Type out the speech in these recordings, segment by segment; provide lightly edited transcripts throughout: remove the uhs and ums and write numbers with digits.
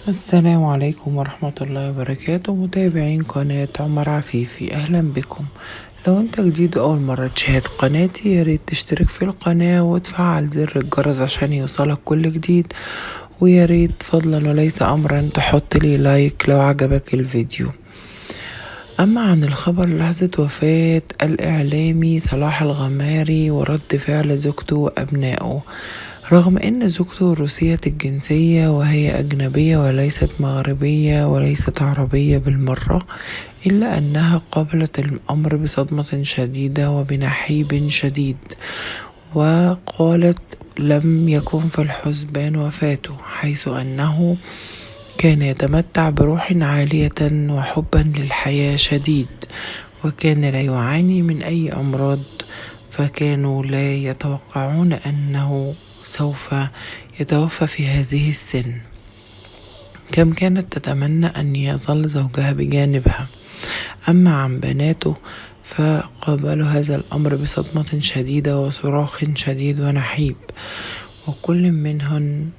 السلام عليكم ورحمة الله وبركاته، متابعين قناة عمر عفيفي، أهلا بكم. لو انت جديد وأول مرة تشاهد قناتي ياريت تشترك في القناة وتفعل زر الجرس عشان يوصلك كل جديد، وياريت فضلا وليس أمرا تحط لي لايك لو عجبك الفيديو. أما عن الخبر لحظة وفاة الإعلامي صلاح الغماري ورد فعل زوجته وأبنائه، رغم أن زوجته روسية الجنسية وهي أجنبية وليست مغربية وليست عربية بالمرة، إلا أنها قابلت الأمر بصدمة شديدة وبنحيب شديد، وقالت لم يكن في الحسبان وفاته، حيث أنه كان يتمتع بروح عالية وحبا للحياة شديد، وكان لا يعاني من أي أمراض، فكانوا لا يتوقعون أنه سوف يتوفى في هذه السن. كم كانت تتمنى أن يظل زوجها بجانبها. أما عن بناته فقابلوا هذا الأمر بصدمة شديدة وصراخ شديد ونحيب، وكل منهن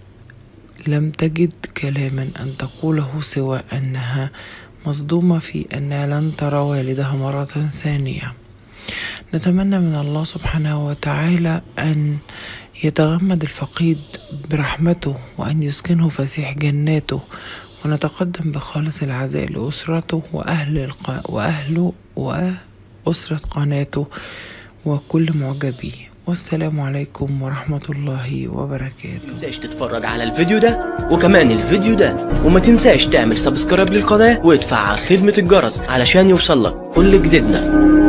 لم تجد كلاما أن تقوله سوى أنها مصدومة في أنها لن ترى والدها مرة ثانية. نتمنى من الله سبحانه وتعالى أن يتغمد الفقيد برحمته وأن يسكنه فسيح جناته، ونتقدم بخالص العزاء لأسرته وأهله وأسرة قناته وكل معجبيه. والسلام عليكم ورحمة الله وبركاته. متنساش تتفرج على الفيديو ده وكمان الفيديو ده، وما تنساش تعمل سبسكرايب للقناة وتفعل خدمة الجرس علشان يوصلك كل جديدنا.